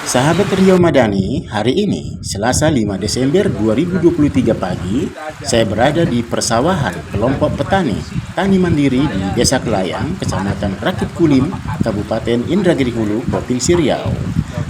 Sahabat Rio Madani, hari ini, Selasa 5 Desember 2023 pagi, saya berada di persawahan kelompok petani Tani Mandiri di Desa Kelayang, Kecamatan Rakit Kulim, Kabupaten Indragiri Hulu, Provinsi Riau.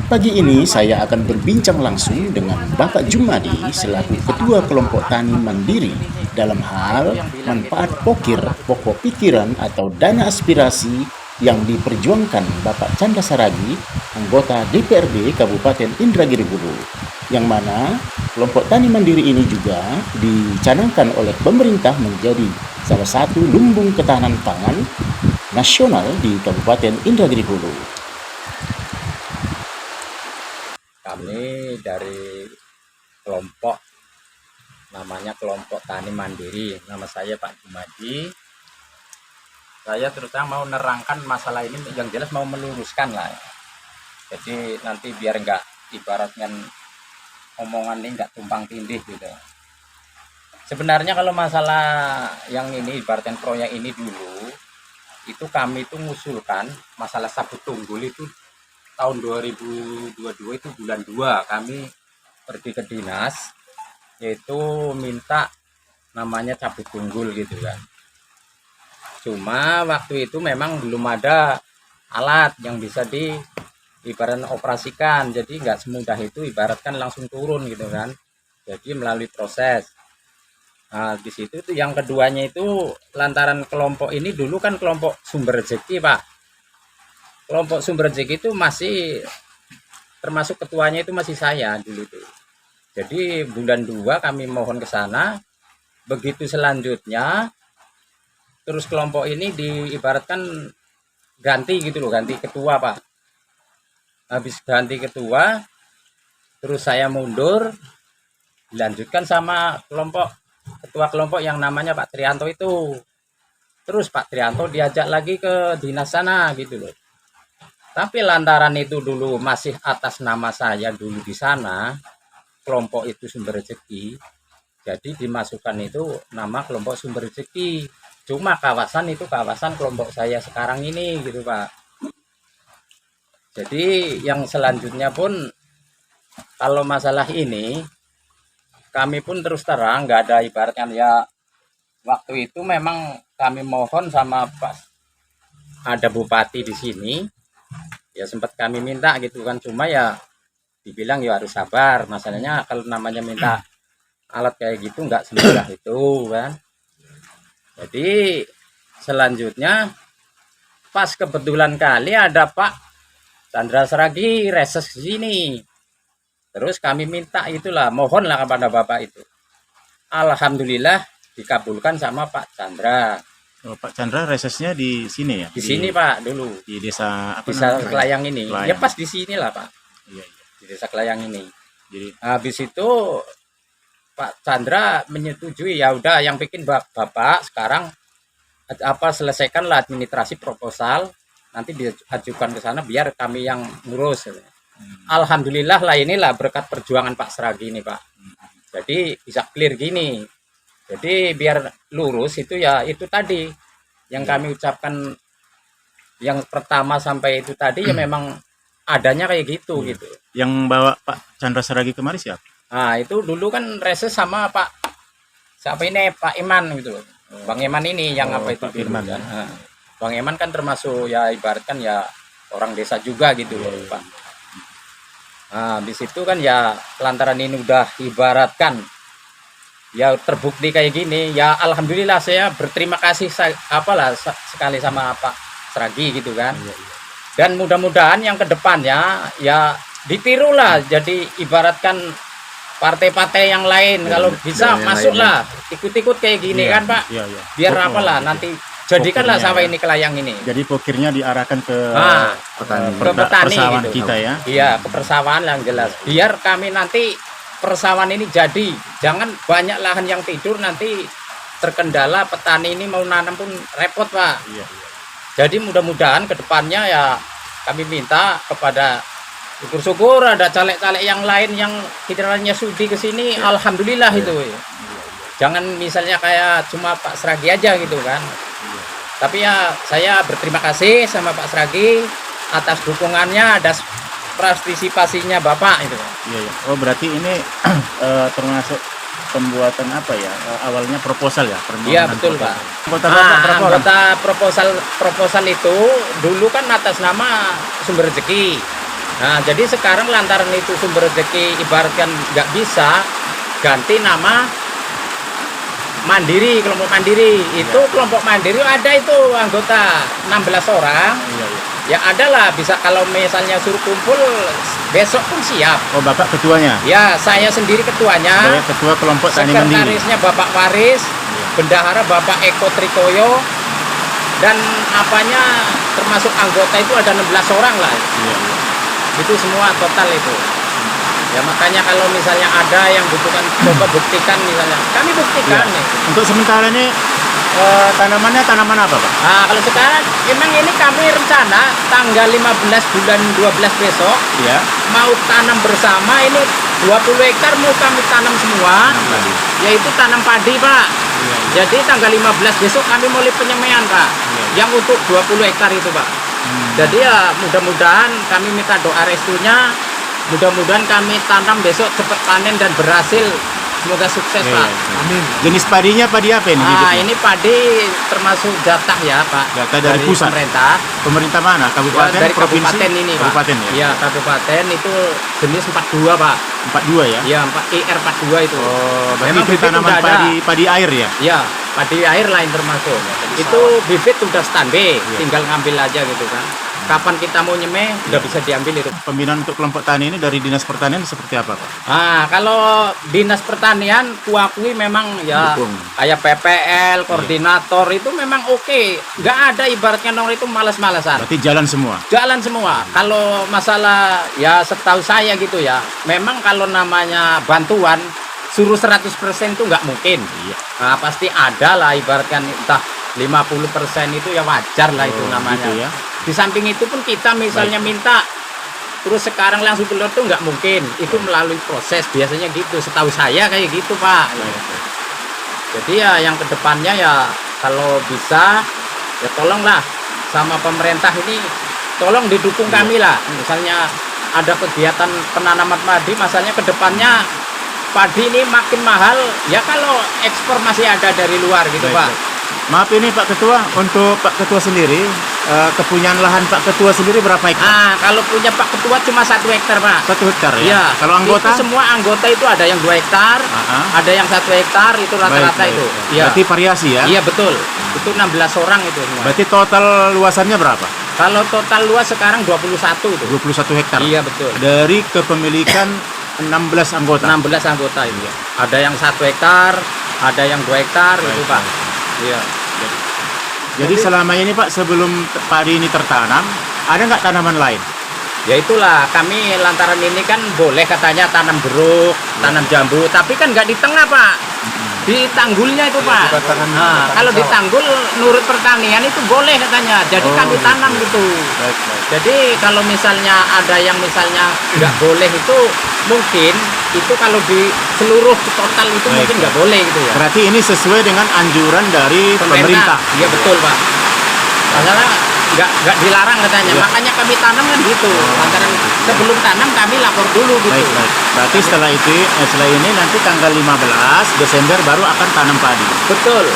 Pagi ini saya akan berbincang langsung dengan Bapak Jumadi selaku Ketua Kelompok Tani Mandiri dalam hal manfaat pokok pikiran atau dana aspirasi yang diperjuangkan Bapak Chandra Saragi, anggota DPRD Kabupaten Indragiri Hulu, yang mana kelompok tani mandiri ini juga dicanangkan oleh pemerintah menjadi salah satu lumbung ketahanan pangan nasional di Kabupaten Indragiri Hulu. Kami dari kelompok namanya Kelompok Tani Mandiri, nama saya Pak Jumadi. Saya terutama mau nerangkan masalah ini, yang jelas mau meluruskan lah. Jadi nanti biar nggak ibaratnya omongan ini nggak tumpang tindih gitu. Sebenarnya kalau masalah yang ini ibaratkan proyek ini dulu, itu kami itu mengusulkan masalah sabut tunggul itu tahun 2022 itu bulan 2 kami pergi ke dinas, yaitu minta namanya cabut tunggul gitu kan. Cuma waktu itu memang belum ada alat yang bisa ibaratkan operasikan, jadi nggak semudah itu ibaratkan langsung turun gitu kan. Jadi melalui proses. Nah, di situ tuh yang keduanya itu lantaran kelompok ini dulu kan kelompok sumber rezeki Pak. Kelompok sumber rezeki itu masih termasuk ketuanya itu masih saya dulu tuh. Jadi bulan 2 kami mohon ke sana. Begitu selanjutnya terus kelompok ini diibaratkan ganti gitu loh, ganti ketua Pak. Habis ganti ketua, terus saya mundur, dilanjutkan sama ketua kelompok yang namanya Pak Trianto itu. Terus Pak Trianto diajak lagi ke dinas sana gitu loh. Tapi lantaran itu dulu masih atas nama saya dulu di sana, kelompok itu sumber rezeki, jadi dimasukkan itu nama kelompok sumber rezeki. Cuma kawasan itu kawasan kelompok saya sekarang ini gitu Pak. Jadi yang selanjutnya pun kalau masalah ini kami pun terus terang nggak ada ibaratnya ya, waktu itu memang kami mohon sama Pak, ada bupati di sini ya, sempat kami minta gitu kan, cuma ya dibilang ya harus sabar, masalahnya kalau namanya minta alat kayak gitu nggak semudah itu kan. Jadi selanjutnya pas kebetulan kali ada Pak Chandra Saragi reses di sini. Terus kami minta itulah, mohonlah kepada Bapak itu. Alhamdulillah dikabulkan sama Pak Chandra. Oh, Pak Chandra resesnya di sini ya? Di sini Pak dulu. Di desa apa Desa namanya? Kelayang ini. Kelayang. Ya pas di sinilah Pak. Iya, iya. Di Desa Kelayang ini. Jadi Habis itu Pak Chandra menyetujui, ya udah yang bikin Bapak sekarang selesaikanlah administrasi proposal, nanti diajukan ke sana biar kami yang ngurus. Alhamdulillah lah, inilah berkat perjuangan Pak Saragi ini Pak. Jadi bisa clear gini. Jadi biar lurus itu ya itu tadi yang kami ucapkan yang pertama sampai itu tadi ya memang adanya kayak gitu gitu. yang bawa Pak Chandra Saragi kemari siapa? Nah itu dulu kan reses sama Pak siapa ini, Pak Iman gitu loh. Bang Iman ini yang apa itu Pak Firman kan. Nah, Bang Iman kan termasuk ya ibaratkan ya orang desa juga gitu loh Pak. Nah di situ kan ya lantaran ini udah ibaratkan ya terbukti kayak gini, ya alhamdulillah saya berterima kasih sekali sama Pak Saragi gitu kan. Dan mudah-mudahan yang kedepannya ya ditirulah, jadi ibaratkan partai-partai yang lain kalau bisa masuklah ikut-ikut kayak gini kan Pak. Iya, iya. Biar apalah nanti jadikanlah sawah ini Kelayang ini. Jadi pokirnya diarahkan ke Ke petani persawahan gitu. kita ya. Iya, ke persawahan yang jelas. Biar kami nanti persawahan ini jadi, jangan banyak lahan yang tidur nanti terkendala petani ini mau nanam pun repot Pak. Iya, iya. Jadi mudah-mudahan kedepannya ya kami minta kepada syukur-syukur ada caleg-caleg yang lain yang kiranya sudi ke sini, alhamdulillah itu. Jangan misalnya kayak cuma Pak Saragi aja gitu kan. Tapi ya saya berterima kasih sama Pak Saragi atas dukungannya, partisipasinya Bapak itu. Iya, iya. Oh, berarti ini termasuk pembuatan apa ya? Awalnya proposal ya? Iya betul Pak. Anggota Bapak berapa orang? Anggota proposal itu dulu kan atas nama Sumber Rezeki. Nah jadi sekarang lantaran itu Sumber Rezeki ibaratkan nggak bisa, ganti nama Mandiri, kelompok Mandiri. Itu kelompok Mandiri ada itu anggota 16 orang. Iya, iya. Ya ada lah, bisa kalau misalnya suruh kumpul besok pun siap. Oh, Bapak ketuanya? Ya saya sendiri ketuanya. Saya ketua kelompok Tani Mandiri. Sekretarisnya Bapak Waris, bendahara Bapak Eko Trikoyo, dan apanya termasuk anggota itu ada 16 orang lah. Iya, iya. Itu semua total itu. Ya makanya kalau misalnya ada yang butuhkan, coba buktikan misalnya. Kami buktikan Iya. nih. Untuk sementara ini tanamannya tanaman apa, Pak? Nah kalau sekarang memang ini kami rencana tanggal 15 bulan 12 besok Iya. mau tanam bersama ini 20 hektar mau kami tanam semua. Tanam padi. Yaitu tanam padi Pak. Iya, iya. Jadi tanggal 15 besok kami mulai penyemaian Pak. Iya. Yang untuk 20 hektar itu Pak. Jadi ya mudah-mudahan kami minta doa restunya. Mudah-mudahan kami tanam besok cepat panen dan berhasil. Semoga sukses Iya, Pak. iya. Amin. Jenis padinya padi apa ini? Nah hidupnya? ini padi termasuk jatah ya Pak. Jatah dari pusat? pemerintah. Pemerintah mana? Kabupaten, Ya, dari provinsi? kabupaten ini Pak. Kabupaten ya? Iya kabupaten itu jenis 42 Pak. 42 ya? Iya IR 42 itu. Oh, berarti Memang itu bibit tanaman udah ada. padi air ya? Ya, padi air lain termasuk. Itu bibit udah standby, Iya. tinggal ngambil aja gitu kan. Kapan kita mau nyemeh, udah bisa diambil itu. Pembinaan untuk kelompok tani ini dari Dinas Pertanian seperti apa, Pak? Nah, kalau Dinas Pertanian kuakui memang ya Dukung. kayak PPL, koordinator itu memang oke. Nggak ada ibaratnya orang itu malas-malasan. Berarti jalan semua? Jalan semua. Kalau masalah ya setahu saya gitu ya, memang kalau namanya bantuan suruh 100% itu nggak mungkin. Iya. Nah, pasti ada lah ibaratkan entah 50% itu ya wajar lah itu Oh, namanya. gitu ya. Di samping itu pun kita misalnya minta terus sekarang langsung keluar tuh nggak mungkin. Itu melalui proses biasanya gitu. Setahu saya kayak gitu Pak. Jadi ya yang kedepannya ya kalau bisa ya tolonglah sama pemerintah ini tolong didukung kami lah. Misalnya ada kegiatan penanaman padi, masalahnya kedepannya padi ini makin mahal. Ya kalau ekspor masih ada dari luar gitu Baik, Pak. baik. Maaf ini Pak Ketua, untuk Pak Ketua sendiri, kepunyaan lahan Pak Ketua sendiri berapa hektar? Ah, kalau punya Pak Ketua cuma 1 hektar, Pak. 1 hektar ya? Iya. Kalau anggota? Itu semua anggota itu ada yang 2 hektar, Ah, ada yang 1 hektar, itu rata-rata baik, itu. baik. Iya. Berarti variasi ya? Iya, betul. Itu 16 orang itu semua. Berarti total luasannya berapa? Kalau total luas sekarang 21 itu. 21 hektar? Iya, betul. Dari kepemilikan 16 anggota? 16 anggota itu. Ada yang 1 hektar, ada yang 2 hektar itu, Baik, Pak. baik. Iya. Jadi selama ini Pak, sebelum padi ini tertanam, ada nggak tanaman lain? Ya itulah, kami lantaran ini kan boleh katanya tanam jeruk, tanam jambu, tapi kan nggak di tengah Pak, di tanggulnya itu Pak. Nah, kalau di tanggul nurut pertanian itu boleh katanya, jadi Oh, kami tanam gitu. gitu. Baik, baik. Jadi kalau misalnya ada yang misalnya nggak boleh itu mungkin itu kalau di seluruh total itu Baik, mungkin nggak baik. boleh gitu ya. Berarti ini sesuai dengan anjuran dari pemerintah. Iya betul Pak. Masalah nggak dilarang katanya, Iya. makanya kami tanam kan gitu. Lantaran sebelum tanam kami lapor dulu gitu. Baik, baik. Berarti setelah ini nanti tanggal 15 Desember baru akan tanam padi. Betul.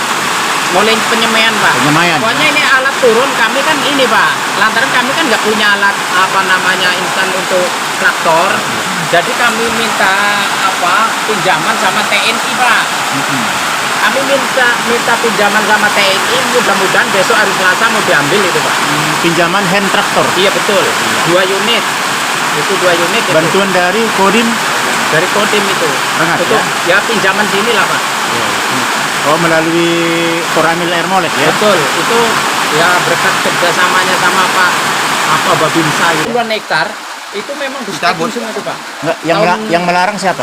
Mulai penyemaian Pak. Penyemaian. Pokoknya ini alat turun kami kan ini Pak. Lantaran kami kan nggak punya alat apa namanya instan untuk traktor. Jadi kami minta pinjaman sama TNI Pak. Kami minta pinjaman sama TNI. Mudah-mudahan besok hari Selasa mau diambil itu Pak. Pinjaman hand traktor. Iya betul. 2 unit. Itu 2 unit. Itu. Bantuan dari Kodim. Dari Kodim itu. Rengat, Itu ya pinjaman sini lah Pak. Oh, melalui Koramil Air Molek ya? Betul, itu ya berkat kerjasamanya sama Pak Babinsa gitu. 10 hektar itu memang dicabut semua itu Pak. Nggak, Tahun- yang melarang siapa?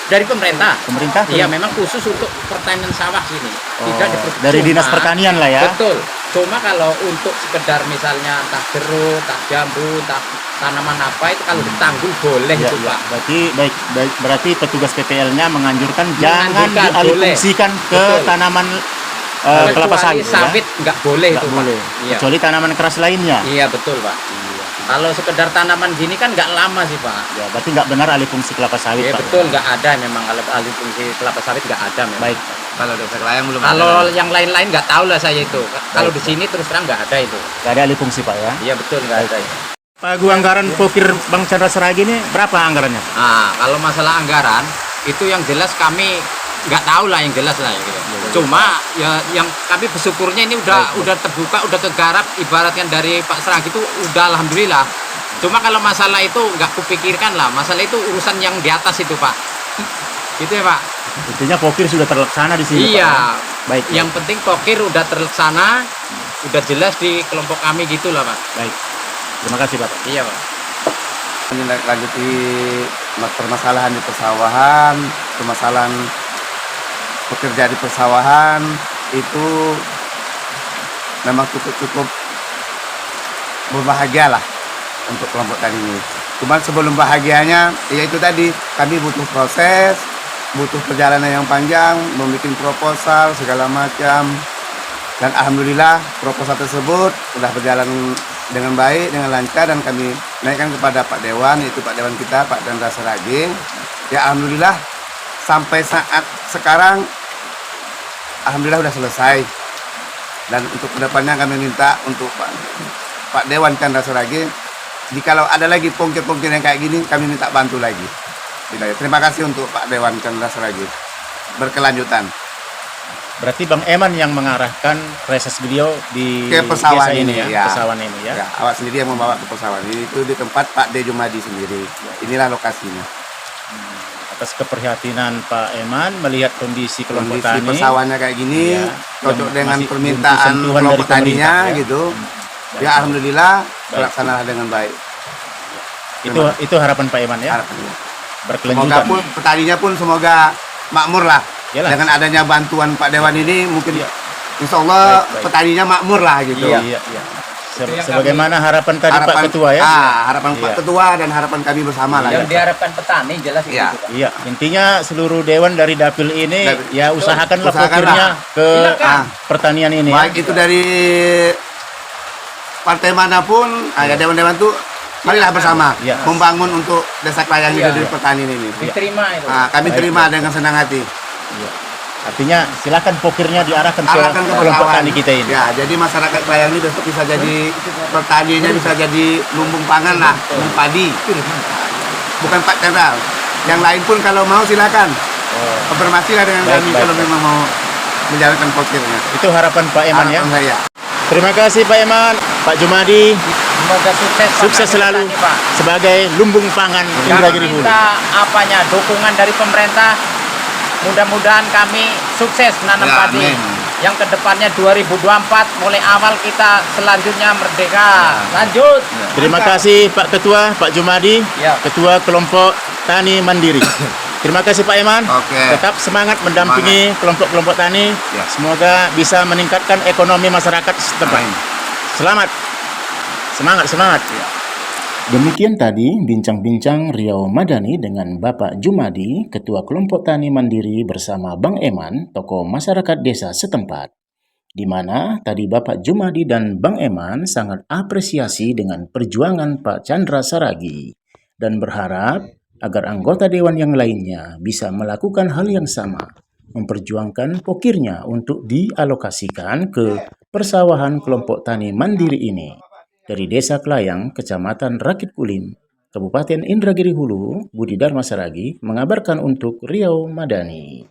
Dari pemerintah. Pemerintah? Iya memang khusus untuk pertanian sawah sini. Tidak Oh, dipercuma. dari Dinas Pertanian lah ya? Betul. Cuma kalau untuk sekedar misalnya entah jeruk, entah jambu, entah tanaman apa itu kalau ditanggul boleh Ya, itu ya. Pak. Berarti berarti petugas PPL-nya menganjurkan jangan Menganjurkan, dialihfungsikan ke Betul. tanaman kelapa Kecuali sawit. sawit Ya? nggak boleh Nggak itu boleh. Pak. Iya. Kecuali tanaman keras lainnya. Iya betul Pak. Kalau sekedar tanaman gini kan nggak lama sih Pak. Ya, berarti nggak benar alih fungsi kelapa sawit, Ya Pak. betul, nggak ada memang kalau alih fungsi kelapa sawit nggak ada memang. Baik. Kalau desa Kelayang belum Kalau ada. yang lain-lain nggak tahu lah saya itu. Kalau di sini terus terang nggak ada itu. Nggak ada alih fungsi, Pak ya. Iya betul nggak ada. Ya. Pak Gu, anggaran pokir Bang Chandra Saragi ini berapa anggarannya? Nah, kalau masalah anggaran itu yang jelas kami nggak tahu lah yang jelas lah ya, gitu. Cuma ya yang kami bersyukurnya ini udah terbuka, udah kegarap ibaratnya dari Pak Saragi itu udah alhamdulillah. Cuma kalau masalah itu nggak kupikirkan lah, masalah itu urusan yang di atas itu Pak. Gitu ya Pak. Intinya pokir sudah terlaksana di sini, Iya. Pak. Baik. Yang penting pokir udah terlaksana, udah jelas di kelompok kami gitulah Pak. Baik. Terima kasih, Pak. Iya Pak. Menindaklanjuti permasalahan di persawahan, permasalahan pekerja di persawahan itu memang cukup berbahagia lah untuk kelompok tani ini. Cuman sebelum bahagianya, ya itu tadi kami butuh proses, butuh perjalanan yang panjang, membuat proposal segala macam. Dan alhamdulillah proposal tersebut sudah berjalan dengan baik, dengan lancar, dan kami naikkan kepada Pak Dewan, yaitu Pak Dewan kita, Pak Chandra Saragi. Ya alhamdulillah sampai saat sekarang alhamdulillah sudah selesai. Dan untuk kedepannya kami minta untuk Pak Dewan Chandra Saragi, jikalau ada lagi pongkir-pongkir yang kayak gini, kami minta bantu lagi. Terima kasih untuk Pak Dewan Chandra Saragi. Berkelanjutan. Berarti Bang Eman yang mengarahkan reses beliau di Ke persawahan desa ini, ya, ya. persawahan ini ya. Ya, awak sendiri yang membawa ke persawahan ini, itu di tempat Pak D. Jumadi sendiri. Inilah lokasinya. Atas keprihatinan Pak Eman melihat kondisi kelompok Kondisi tani persawahannya kayak gini, ya, cocok yang dengan masih permintaan butuh sentuhan kelompok dari taninya pemerintah, ya. gitu. Baik. Ya alhamdulillah Baik. terlaksana dengan baik. itu harapan Pak Eman ya. Harapannya. Semoga Berkelanjutan. pun petaninya pun semoga makmur lah. Iyalah. Dengan adanya bantuan Pak Dewan ini mungkin Iya. insya Allah Baik, baik. petaninya makmur lah gitu. Iya, iya. Sebagaimana harapan tadi Pak Harapan- Ketua ya. harapan Pak Iya. Ketua dan harapan kami bersama lah. Yang ya. diharapkan petani jelas Iya. itu Pak. Iya, intinya seluruh dewan dari dapil ini Dapil. ya usahakanlah Usahakanlah. pokirnya ke Silakan. pertanian ini. Baik itu dari partai manapun, ada dewan-dewan tuh marilah bersama Iya. membangun untuk desa Kelayang Iya. dari petani ini. Diterima itu. Kami Baik, terima baik. dengan senang hati. Iya. Artinya silakan pokirnya diarahkan ke Arahkan ke kelompok persawahan. tani kita ini. Ya, jadi masyarakat Kelayang ini besok bisa jadi pertaniannya bisa jadi lumbung pangan lah, lumbung padi. Bukan Pak Chandra. Yang lain pun kalau mau silakan. Konfirmasilah dengan Baik, kami baik, kalau baik. memang mau menjalankan pokirnya. Itu harapan Pak Eman ya. Harapan saya. Terima kasih Pak Eman, Pak Jumadi, Semoga sukses Pak. sukses Kami selalu petani, Pak. sebagai lumbung pangan Kami Indragiri Hulu. minta apanya dukungan dari pemerintah. Mudah-mudahan kami sukses menanam Ya, padi. amin. Yang kedepannya 2024 mulai awal kita selanjutnya merdeka. Lanjut. Terima kasih Pak Ketua, Pak Jumadi, Ya. Ketua Kelompok Tani Mandiri. Terima kasih Pak Eman. Oke. Tetap semangat mendampingi kelompok-kelompok tani. Ya. Semoga bisa meningkatkan ekonomi masyarakat setempat. Amin. Selamat. Semangat, semangat. Demikian tadi bincang-bincang Riau Madani dengan Bapak Jumadi, Ketua Kelompok Tani Mandiri bersama Bang Eman, tokoh masyarakat desa setempat. Di mana tadi Bapak Jumadi dan Bang Eman sangat apresiasi dengan perjuangan Pak Chandra Saragi dan berharap agar anggota dewan yang lainnya bisa melakukan hal yang sama, memperjuangkan pokirnya untuk dialokasikan ke persawahan kelompok tani mandiri ini. Dari Desa Kelayang, Kecamatan Rakit Kulim, Kabupaten Indragiri Hulu, Budi Dharma Saragi mengabarkan untuk Riau Madani.